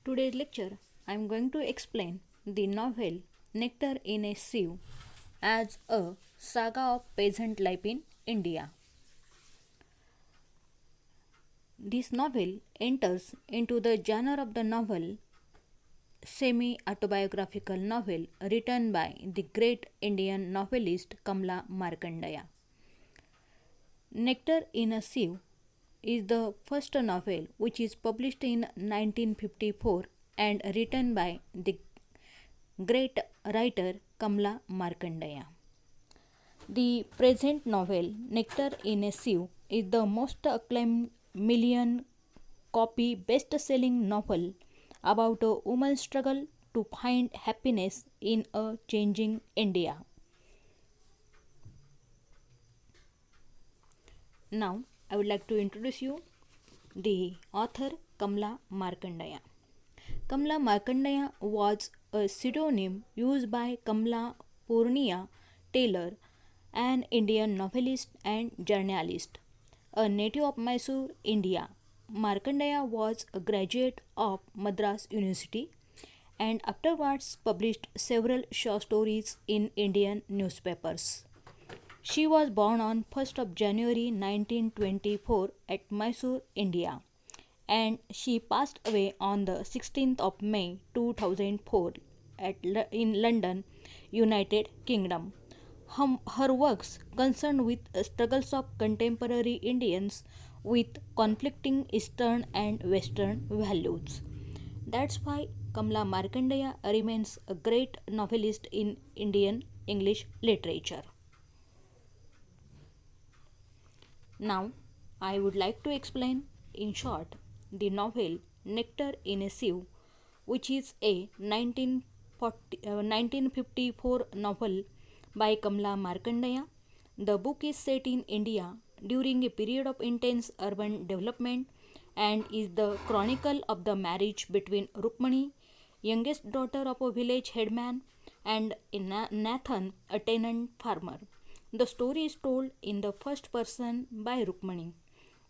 Today's lecture, I am going to explain the novel Nectar in a Sieve as a saga of peasant life in India. This novel enters into the genre of the novel semi autobiographical novel written by the great Indian novelist Kamla Markandeya. Nectar in a Sieve is the first novel which is published in 1954 and written by the great writer Kamla Markandeya. The present novel Nectar in a Sieve is the most acclaimed million copy best selling novel about a woman's struggle to find happiness in a changing India. Now, I would like to introduce you the author Kamla Markandeya. Kamla Markandeya was a pseudonym used by Kamla Purnia Taylor, an Indian novelist and journalist. A native of Mysore, India, Markandeya was a graduate of Madras University and afterwards published several short stories in Indian newspapers. She was born on 1st of January 1924 at Mysore, India, and she passed away on the 16th of May 2004 in London, United Kingdom. Her works concerned with struggles of contemporary Indians with conflicting Eastern and Western values. That's why Kamla Markandeya remains a great novelist in Indian English literature. Now, I would like to explain in short the novel Nectar in a Sieve, which is a 1954 novel by Kamla Markandeya. The book is set in India during a period of intense urban development and is the chronicle of the marriage between Rukmani, youngest daughter of a village headman, and Nathan, a tenant farmer. The story is told in the first person by Rukmani,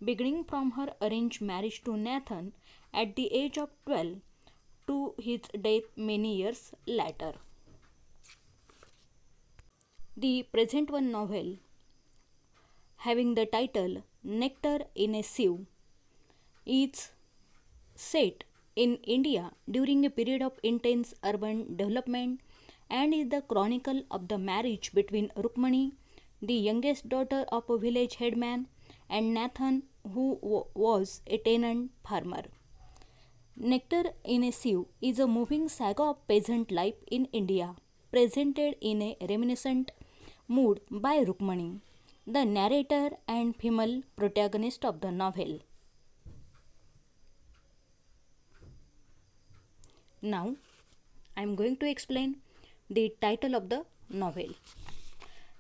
beginning from her arranged marriage to Nathan at the age of 12 to his death many years later. The present one novel, having the title Nectar in a Sieve, is set in India during a period of intense urban development and is the chronicle of the marriage between Rukmani, the youngest daughter of a village headman, and Nathan, who was a tenant farmer. Nectar in a Sieve is a moving saga of peasant life in India, presented in a reminiscent mood by Rukmani, the narrator and female protagonist of the novel. Now, I am going to explain the title of the novel.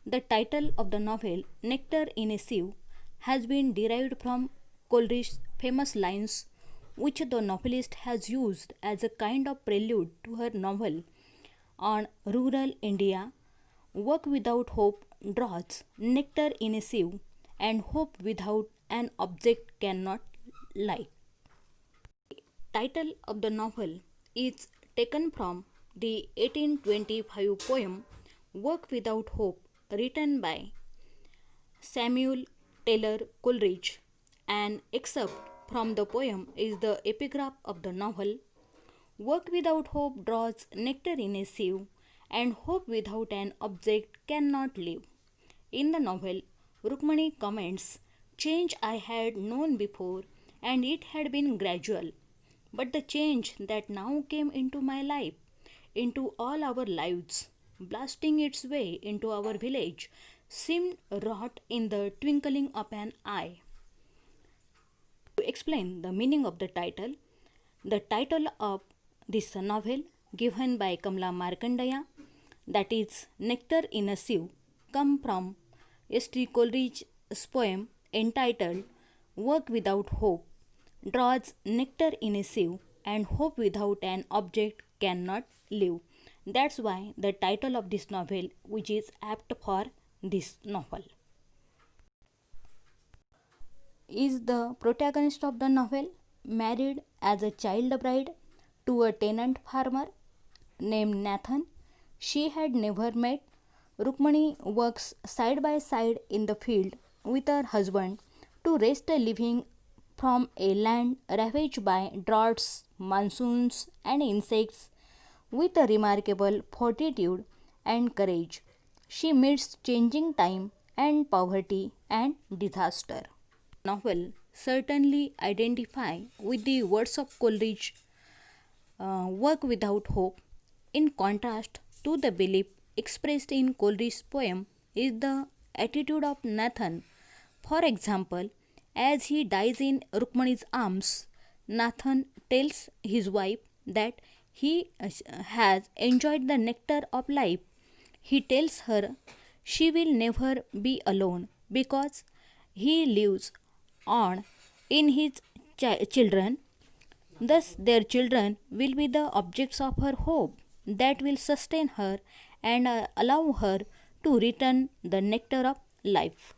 The title of the novel, Nectar in a Sieve, has been derived from Coleridge's famous lines, which the novelist has used as a kind of prelude to her novel on rural India. Work without hope draws nectar in a sieve, and hope without an object cannot lie. Title of the novel is taken from the 1825 poem Work Without Hope, written by Samuel Taylor Coleridge. An excerpt from the poem is the epigraph of the novel. Work without hope draws nectar in a sieve, and hope without an object cannot live. In the novel, Rukmani comments, change I had known before, and it had been gradual. But the change that now came into my life, into all our lives, blasting its way into our village, seemed wrought in the twinkling of an eye. To explain the meaning of the title of this novel given by Kamla Markandeya, that is Nectar in a Sieve, come from S.T. Coleridge's poem entitled Work Without Hope, draws nectar in a sieve, and hope without an object cannot live. That's why the title of this novel, which is apt for this novel. Is the protagonist of the novel married as a child bride to a tenant farmer named Nathan. She had never met. Rukmani works side by side in the field with her husband to wrest a living from a land ravaged by droughts, monsoons, and insects with a remarkable fortitude and courage. She meets changing time and poverty and disaster. Novel certainly identify with the words of Coleridge, work without hope. In contrast to the belief expressed in Coleridge's poem is the attitude of Nathan. For example, as he dies in Rukmani's arms, Nathan tells his wife that he has enjoyed the nectar of life. He tells her she will never be alone because he lives on in his children. Thus, their children will be the objects of her hope that will sustain her and allow her to return the nectar of life.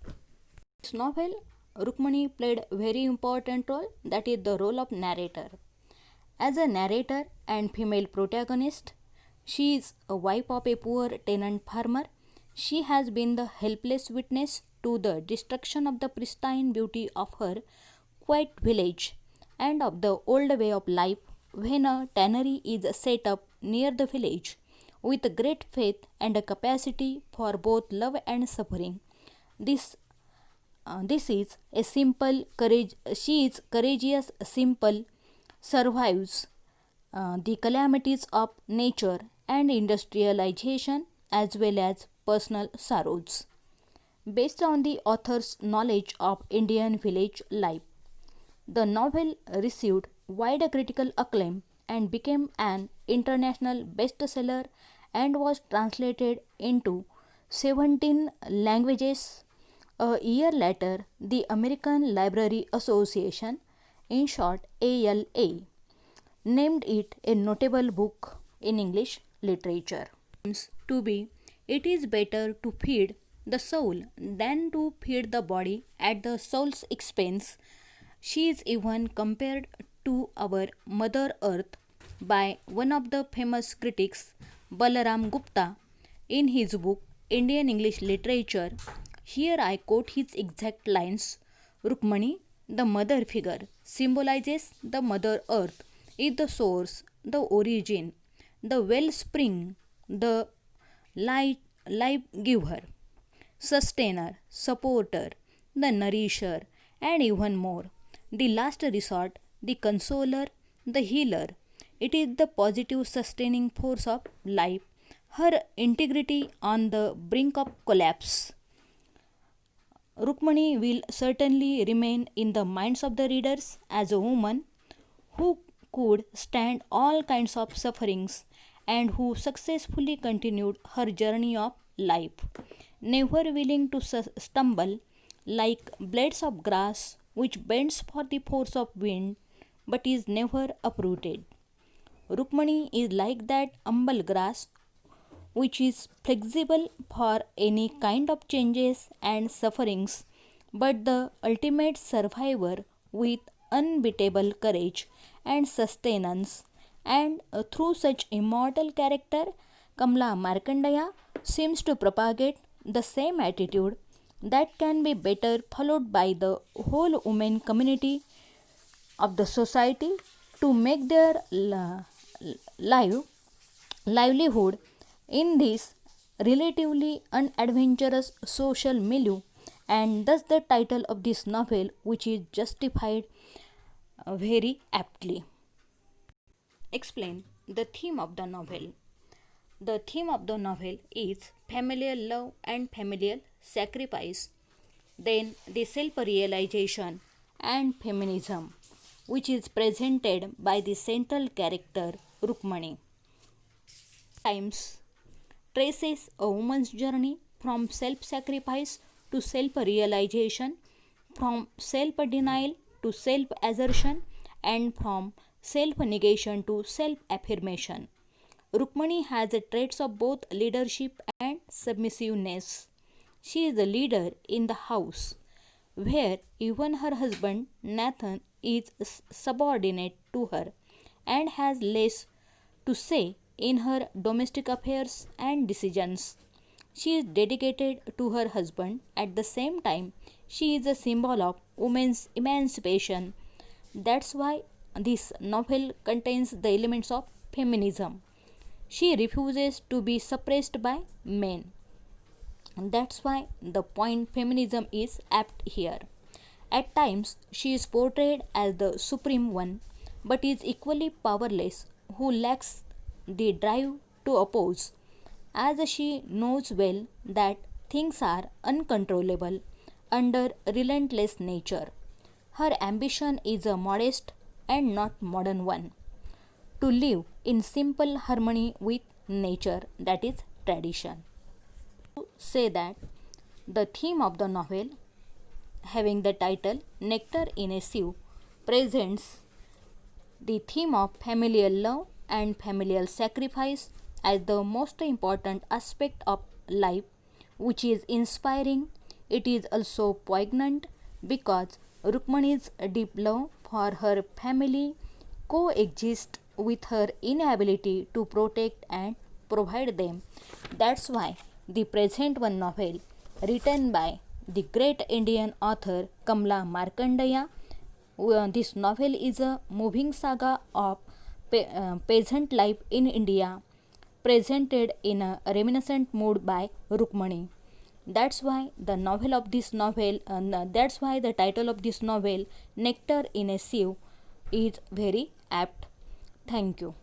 This novel, Rukmani played a very important role, that is the role of narrator. As a narrator and female protagonist, she is a wife of a poor tenant farmer. She has been the helpless witness to the destruction of the pristine beauty of her quiet village and of the old way of life when a tannery is set up near the village with great faith and a capacity for both love and suffering. This this is a simple courage. She is courageous, simple, survives the calamities of nature and industrialization as well as personal sorrows. Based on the author's knowledge of Indian village life, the novel received wide critical acclaim and became an international bestseller and was translated into 17 languages. A year later, the American Library Association, in short ALA, named it a notable book in English literature. To be, it is better to feed the soul than to feed the body at the soul's expense. She is even compared to our Mother Earth by one of the famous critics, Balaram Gupta, in his book Indian English Literature. Here I quote his exact lines: Rukmani, the mother figure, symbolizes the Mother Earth, is the source, the origin, the wellspring, the life giver, sustainer, supporter, the nourisher, and even more. The last resort, the consoler, the healer. It is the positive sustaining force of life, her integrity on the brink of collapse. Rukmani will certainly remain in the minds of the readers as a woman who could stand all kinds of sufferings and who successfully continued her journey of life, never willing to stumble like blades of grass which bends for the force of wind but is never uprooted. Rukmani is like that humble grass which is flexible for any kind of changes and sufferings, but the ultimate survivor with unbeatable courage and sustenance. And through such immortal character, Kamala Markandeya seems to propagate the same attitude that can be better followed by the whole women community of the society to make their life livelihood in this relatively unadventurous social milieu, and thus the title of this novel, which is justified very aptly. Explain the theme of the novel. The theme of the novel is familial love and familial sacrifice, then the self realization and feminism, which is presented by the central character Rukmani. Times traces a woman's journey from self sacrifice to self realization, from self denial to self assertion, and from self negation to self affirmation. Rukmani has the traits of both leadership and submissiveness. She is a leader in the house, where even her husband Nathan is subordinate to her, and has less to say in her domestic affairs and decisions. She is dedicated to her husband. At the same time, she is a symbol of women's emancipation. That's why this novel contains the elements of feminism. She refuses to be suppressed by men. And that's why the point feminism is apt here. At times, she is portrayed as the supreme one, but is equally powerless, who lacks the drive to oppose, as she knows well that things are uncontrollable under relentless nature. Her ambition is a modest and not modern one, to live in simple harmony with nature, that is tradition. Say that the theme of the novel, having the title Nectar in a Sieve, presents the theme of familial love and familial sacrifice as the most important aspect of life, which is inspiring. It is also poignant because Rukmani's deep love for her family coexists with her inability to protect and provide them. That's why the present one novel, written by the great Indian author Kamla Markandeya, this novel is a moving saga of peasant life in India, presented in a reminiscent mood by Rukmani. That's why the novel of this novel, that's why the title of this novel, Nectar in a Sieve, is very apt. Thank you.